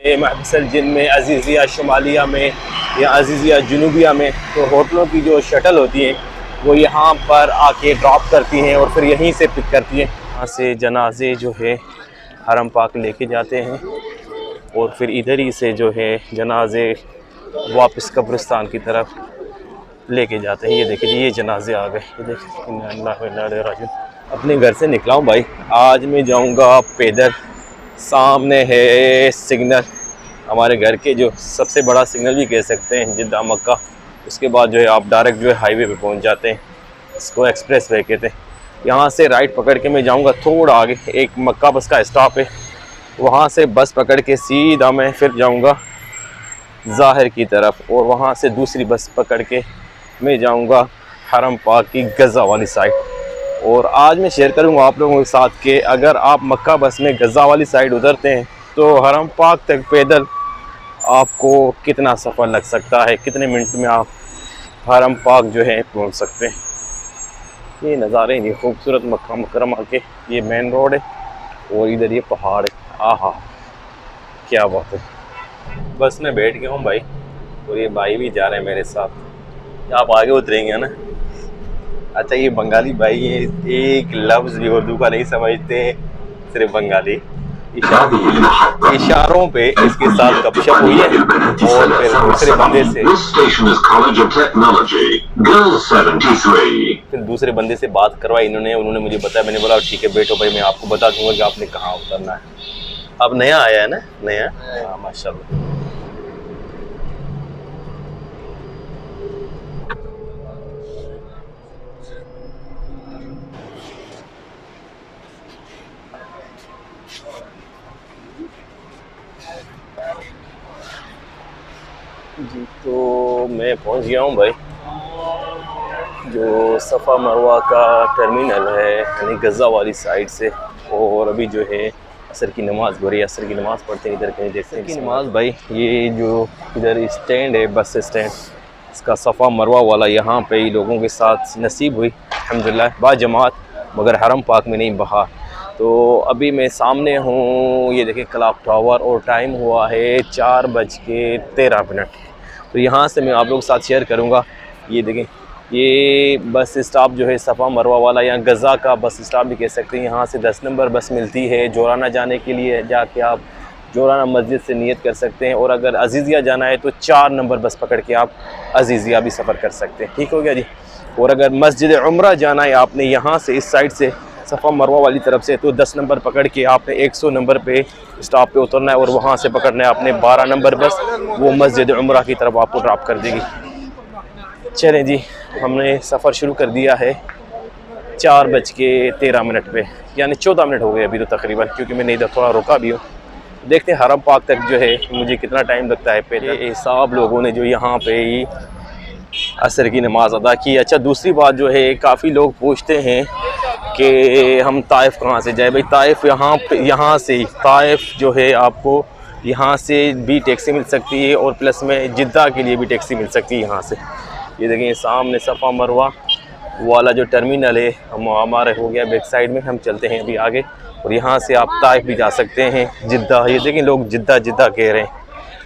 महफिल जिन में, अजीज़िया शुमालिया में या अजीज़िया जुनूबिया में, तो होटलों की जो शटल होती हैं वो यहाँ पर आके ड्रॉप करती हैं और फिर यहीं से पिक करती हैं। यहाँ से जनाजे जो है हरम पाक लेके जाते हैं और फिर इधर ही से जो है जनाजे वापस कब्रिस्तान की तरफ लेके जाते हैं। ये देखिए जी, ये जनाजे आ गए। ये देखिए अपने घर से निकला हूँ भाई, आज मैं जाऊँगा पैदल। सामने है सिग्नल, हमारे घर के जो सबसे बड़ा सिग्नल भी कह सकते हैं, जिद्दा मक्का। उसके बाद जो है आप डायरेक्ट जो है हाईवे पे पहुंच जाते हैं, इसको एक्सप्रेस वे कहते हैं। यहाँ से राइट पकड़ के मैं जाऊँगा थोड़ा आगे, एक मक्का बस का स्टॉप है, वहाँ से बस पकड़ के सीधा मैं फिर जाऊँगा ज़ाहिर की तरफ, और वहाँ से दूसरी बस पकड़ के मैं जाऊँगा हरम पाक की गज़ा वाली साइड। और आज मैं शेयर करूँगा आप लोगों के साथ कि अगर आप मक्का बस में गज़ा वाली साइड उतरते हैं तो हरम पाक तक पैदल आपको कितना सफ़र लग सकता है, कितने मिनट में आप हरम पाक जो है पहुँच सकते हैं। ये नज़ारे नहीं खूबसूरत मक्का मुकरमा के, ये मेन रोड है और इधर ये पहाड़ है। आहा क्या बात है। बस में बैठ गया हूँ भाई, और ये भाई भी जा रहे हैं मेरे साथ। आप आगे उतरेंगे ना। अच्छा, ये बंगाली भाई है, एक लफ्ज़ भी उर्दू का नहीं समझते, सिर्फ बंगाली इशारों पे इसके साथ गपशप हुई है। और फिर दूसरे बंदे से बात करवाई उन्होंने मुझे बताया। मैंने बोला ठीक है बैठो भाई, मैं आपको बता दूंगा कि आपने कहाँ उतरना है। अब नया आया है ना, नया। हाँ माशाल्लाह। जी तो मैं पहुंच गया हूं भाई, जो सफ़ा मरवा का टर्मिनल है, यानी गज़ा वाली साइड से। और अभी जो है असर की नमाज़ हो रही है, असर की नमाज़ पढ़ते हैं। इधर कहीं देखते हैं की नमाज़ भाई। ये जो इधर स्टैंड है, बस स्टैंड, इसका सफ़ा मरवा वाला, यहाँ पे ही लोगों के साथ नसीब हुई अल्हम्दुलिल्लाह बाजमात, मगर हरम पाक में नहीं बहा। तो अभी मैं सामने हूँ, ये देखिए क्लॉक टावर, और टाइम हुआ है 4:13। तो यहाँ से मैं आप लोगों के साथ शेयर करूँगा। ये देखें, ये बस स्टॉप जो है सफ़ा मरवा वाला, या गज़ा का बस स्टॉप भी कह सकते हैं। यहाँ से 10 नंबर बस मिलती है जोराना जाने के लिए, जाके आप जोराना मस्जिद से नियत कर सकते हैं। और अगर अजीज़िया जाना है तो 4 नंबर बस पकड़ के आप अजीज़िया भी सफ़र कर सकते हैं। ठीक हो गया जी। और अगर मस्जिद उम्रा जाना है आपने यहाँ से, इस साइड से सफ़ा मरवा वाली तरफ से, तो 10 नंबर पकड़ के आपने 100 नंबर पे स्टॉप पे उतरना है, और वहाँ से पकड़ना है आपने 12 नंबर बस, वो मस्जिद उम्रा की तरफ आपको ड्रॉप कर देगी। चलें जी, हमने सफ़र शुरू कर दिया है 4:13 पे, यानी 14 मिनट हो गए अभी तो तकरीबन, क्योंकि मैंने इधर थोड़ा रुका भी हूँ। देखते हैं हरम पाक तक जो है मुझे कितना टाइम लगता है। पहले सब लोगों ने जो यहाँ पे ही असर की नमाज़ अदा की। अच्छा, दूसरी बात जो है, काफ़ी लोग पूछते हैं कि हम ताइफ़ कहाँ से जाए। भाई ताइफ़ यहाँ से ही, ताइफ़ जो है आपको यहाँ से भी टैक्सी मिल सकती है, और प्लस में जिद्दा के लिए भी टैक्सी मिल सकती है यहाँ से। ये देखें सामने सफ़ा मरवा वाला जो टर्मिनल है हमारे हो गया बैक साइड में। हम चलते हैं अभी आगे, और यहाँ से आप ताइफ़ भी जा सकते हैं, जिद्दा। ये देखें लोग जिद्दा जिद्दा कह रहे हैं,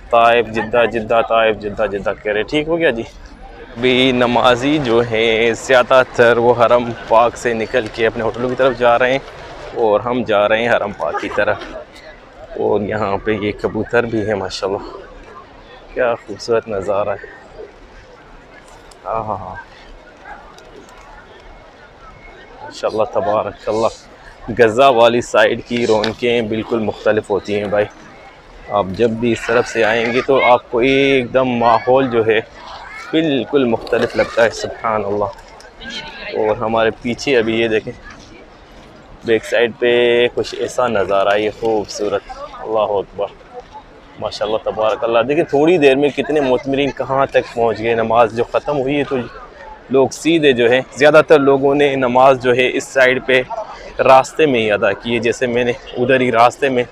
ताइफ़ जिद्दा, जिद्दा ताइफ़, जिद्दा जिद्दा कह रहे हैं। ठीक हो गया जी। अभी नमाजी जो हैं ज़्यादातर वो हरम पाक से निकल के अपने होटलों की तरफ जा रहे हैं, और हम जा रहे हैं हरम पाक की तरफ। और यहाँ पे ये कबूतर भी है माशाल्लाह, क्या खूबसूरत नज़ारा है। हाँ हाँ हाँ माशाल्लाह तबारकल्लाह। गज़ा वाली साइड की रौनकें बिल्कुल मुख्तलिफ़ होती हैं भाई। आप जब भी इस तरफ से आएंगे तो आपको एकदम माहौल जो है बिल्कुल मुख्तलिफ़ लगता है, सुभान अल्लाह। और हमारे पीछे अभी ये देखें बैक साइड पे कुछ ऐसा नज़ारा है खूबसूरत, अल्लाह अकबर माशाल्लाह तबारकल्लाह। देखिए थोड़ी देर में कितने मुतमरीन कहाँ तक पहुँच गए। नमाज जो ख़त्म हुई है तो लोग सीधे जो है, ज़्यादातर लोगों ने नमाज जो है इस साइड पे रास्ते में ही अदा की है। जैसे मैंने उधर ही रास्ते में,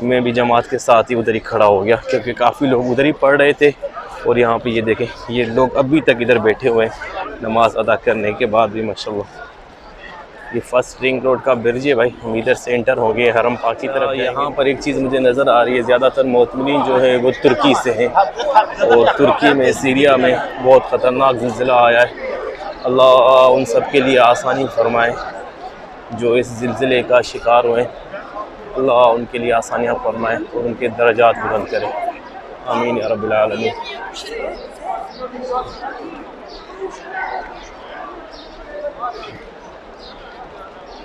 मैं भी जमात के साथ ही उधर ही खड़ा हो गया, क्योंकि काफ़ी लोग उधर ही पढ़ रहे थे। और यहाँ पे ये देखें, ये लोग अभी तक इधर बैठे हुए हैं नमाज अदा करने के बाद भी माशाल्लाह। ये फर्स्ट रिंग रोड का ब्रिज है भाई। हम इधर से एंटर हो गए हरम पाक की तरफ। यहाँ पर एक चीज़ मुझे नज़र आ रही है, ज़्यादातर मोतमिनीन जो है वो तुर्की से हैं, और तुर्की में सीरिया में बहुत ख़तरनाक ज़िलज़िला आया है। अल्लाह उन सब के लिए आसानी फरमाए जो इस ज़िलज़िले का शिकार हुए। अल्लाह उनके लिए आसानियाँ फरमाए और उनके दर्जात बुलंद करे। आमीन या रब्बिल आलमीन।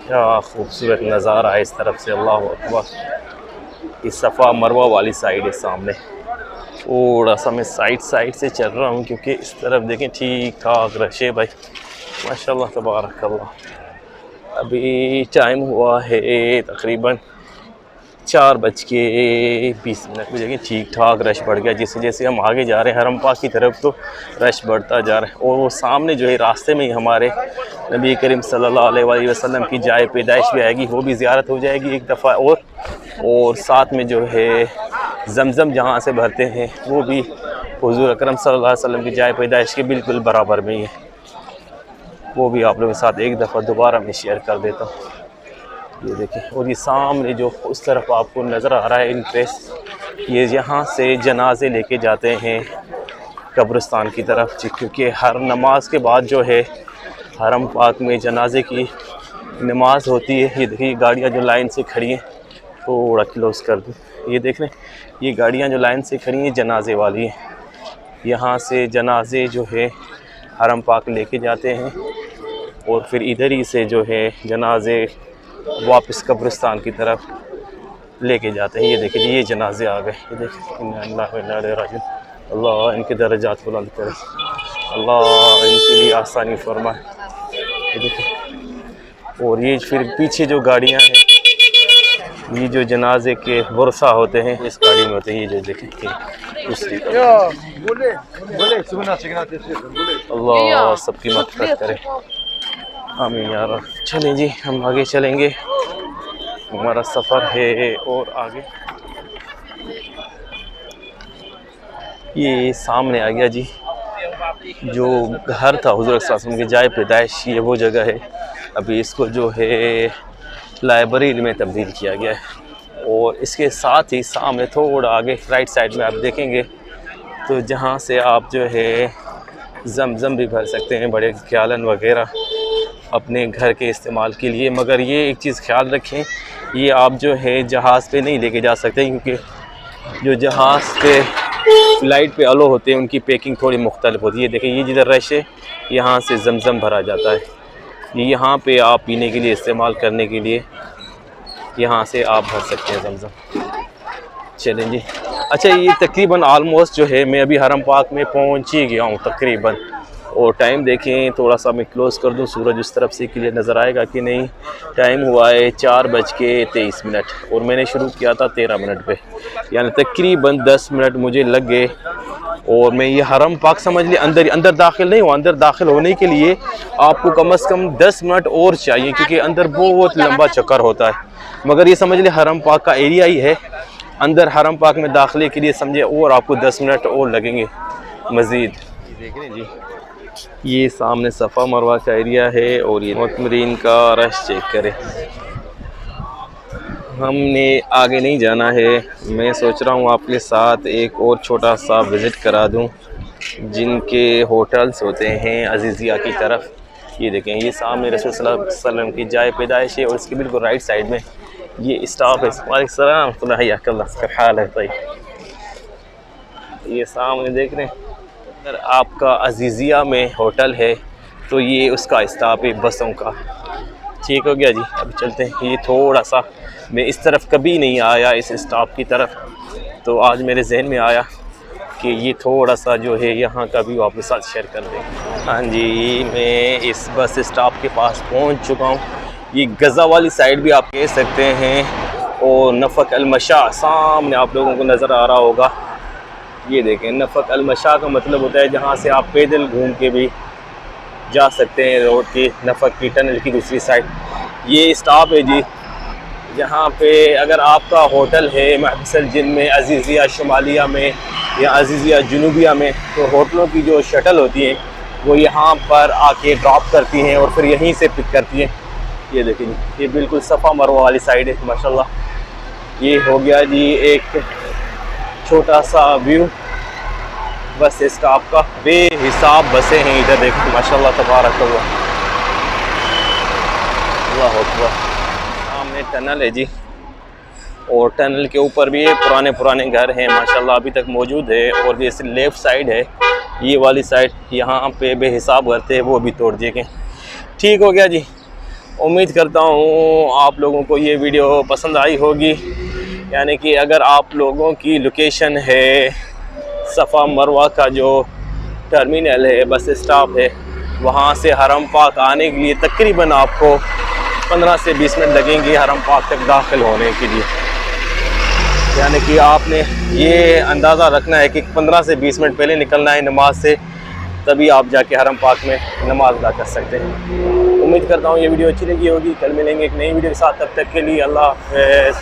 क्या खूबसूरत नज़ारा है इस तरफ से, अल्लाह अकबर। इस सफ़ा मरवा वाली साइड है सामने। थोड़ा सा मैं साइड से चल रहा हूँ क्योंकि इस तरफ देखें ठीक ठाक रश है भाई, माशाल्लाह तबारकल्लाह। अभी टाइम हुआ है तकरीबन 4:20 पे। देखें ठीक ठाक रश बढ़ गया। जैसे जैसे हम आगे जा रहे हैं हरम पाक की तरफ तो रश बढ़ता जा रहा है। और वो सामने जो है रास्ते में ही हमारे नबी करीम सल्लल्लाहु अलैहि वसल्लम की जाए पैदाइश भी आएगी, वो भी ज़ियारत हो जाएगी एक दफ़ा। और साथ में जो है ज़मज़म जहाँ से भरते हैं वो भी हुज़ूर अकरम सल्लल्लाहु अलैहि वसल्लम की जाए पैदाइश के बिल्कुल बराबर में ही है। वो भी आप लोगों के साथ एक दफ़ा दोबारा मैं शेयर कर देता हूँ। ये देखें, और ये सामने जो उस तरफ आपको नज़र आ रहा है इंट्रेस, ये यहाँ से जनाजे लेके जाते हैं कब्रिस्तान की तरफ, क्योंकि हर नमाज के बाद जो है हरम पाक में जनाजे की नमाज होती है। ये देखिए गाड़ियाँ जो लाइन से खड़ी हैं, थोड़ा क्लोज कर दूँ, ये देख लें, ये गाड़ियाँ जो लाइन से खड़ी हैं जनाजे वाली हैं। यहाँ से जनाजे जो है हरम पाक लेके जाते हैं और फिर इधर ही से जो है जनाजे वापस कब्रिस्तान की तरफ लेके जाते हैं। ये देखिए ये जनाजे आ गए, ये देखिए। अल्लाह इनके दर्जात बुलंद करे, अल्लाह इनके लिए आसानी फरमाए। ये देखिए, और ये फिर पीछे जो गाड़ियाँ हैं, ये जो जनाजे के वर्सा होते हैं इस गाड़ी में होते हैं। ये जो देखें दूसरी, अल्लाह सबकी मग़फ़िरत करे, आमीन यार। चलें जी हम आगे चलेंगे, हमारा सफ़र है और आगे। ये सामने आ गया जी जो घर था हुज़ूर सल्लल्लाहु अलैहि वसल्लम की जाए पैदाइश, ये वो जगह है। अभी इसको जो है लाइब्रेरी में तब्दील किया गया है। और इसके साथ ही सामने थोड़ा आगे राइट साइड में आप देखेंगे तो जहाँ से आप जो है ज़मज़म भी भर सकते हैं, बड़े ख्यालन वगैरह अपने घर के इस्तेमाल के लिए। मगर ये एक चीज़ ख्याल रखें, ये आप जो है जहाज़ पे नहीं लेके जा सकते, क्योंकि जो जहाज़ पे फ़्लाइट पे अलो होते हैं उनकी पैकिंग थोड़ी मुख्तलिफ होती है। देखिए ये जिधर रश है यहाँ से ज़मज़म भरा जाता है, ये यहाँ पे आप पीने के लिए इस्तेमाल करने के लिए यहाँ से आप भर सकते हैं ज़मज़म। चलें जी, अच्छा ये तकरीबन आलमोस्ट जो है मैं अभी हरम पाक में पहुँच ही गया हूँ तकरीबन। और टाइम देखें, थोड़ा सा मैं क्लोज़ कर दूं, सूरज उस तरफ से क्लियर नज़र आएगा कि नहीं। टाइम हुआ है 4:23 और मैंने शुरू किया था 13 मिनट पे, यानी तकरीबन 10 मिनट मुझे लग गए। और मैं ये हरम पाक समझ लिए अंदर दाखिल नहीं हुआ। अंदर दाखिल होने के लिए आपको कम से कम 10 मिनट और चाहिए, क्योंकि अंदर बहुत लंबा चक्कर होता है। मगर ये समझ लिए हरम पाक का एरिया ही है। अंदर हरम पाक में दाखिले के लिए समझे और आपको 10 मिनट और लगेंगे मज़ीद। देख रहे हैं जी, ये सामने सफ़ा मरवा का एरिया है और ये मुतमरीन का रश चेक करें। हमने आगे नहीं जाना है, मैं सोच रहा हूँ आपके साथ एक और छोटा सा विज़िट करा दूँ जिनके होटल्स होते हैं अज़ीज़िया की तरफ। ये देखें, ये सामने रसूल सल्लल्लाहु अलैहि वसल्लम की जाए पैदाइश है और इसके बिल्कुल राइट साइड में ये स्टाफ है। वालेकुम हाल है भाई, ये सामने देख रहे हैं। अगर आपका अज़ीज़िया में होटल है तो ये उसका स्टाफ है बसों का। ठीक हो गया जी, अब चलते हैं। ये थोड़ा सा मैं इस तरफ कभी नहीं आया इस स्टाफ की तरफ, तो आज मेरे जहन में आया कि ये थोड़ा सा जो है यहाँ का भी आपके साथ शेयर कर दें। हाँ जी, मैं इस बस स्टॉप के पास पहुँच चुका हूँ। ये गज़ा वाली साइड भी आप कह सकते हैं और नफ़क अल-मशा सामने आप लोगों को नज़र आ रहा होगा। ये देखें, नफ़क अल-मशा का मतलब होता है जहाँ से आप पैदल घूम के भी जा सकते हैं रोड की, नफ़क की टनल की दूसरी साइड। ये स्टॉप है जी, जहाँ पे अगर आपका होटल है महबूसल जिन में, अज़ीज़िया शुमालिया में या अज़ीज़िया जुनूबिया में, तो होटलों की जो शटल होती हैं वो यहाँ पर आके ड्रॉप करती हैं और फिर यहीं से पिक करती हैं। ये देखिए जी, ये बिल्कुल सफ़ा मरवा वाली साइड है माशाल्लाह। ये हो गया जी एक छोटा सा व्यू बस स्टॉप का। बेहिसाब बसें हैं इधर, देखिए माशाल्लाह तबारक अल्लाह, अल्लाह अकबर। सामने टनल है जी, और टनल के ऊपर भी पुराने पुराने घर हैं माशाल्लाह, अभी तक मौजूद है। और जैसे लेफ़्ट साइड है ये वाली साइड, यहाँ पे बेहिसाब घर थे, वो भी तोड़ दिए गए। ठीक हो गया जी, उम्मीद करता हूँ आप लोगों को ये वीडियो पसंद आई होगी। यानी कि अगर आप लोगों की लोकेशन है सफ़ा मरवा का जो टर्मिनल है, बस स्टॉप है, वहाँ से हरम पाक आने के लिए तकरीबन आपको 15 से 20 मिनट लगेंगे हरम पाक तक दाखिल होने के लिए। यानी कि आपने ये अंदाज़ा रखना है कि 15 से 20 मिनट पहले निकलना है नमाज से, तभी आप जाके हरम पाक में नमाज अदा कर सकते हैं। उम्मीद करता हूँ ये वीडियो अच्छी लगी होगी। कल मिलेंगे एक नई वीडियो के साथ, तब तक के लिए अल्लाह हाफ़िज़।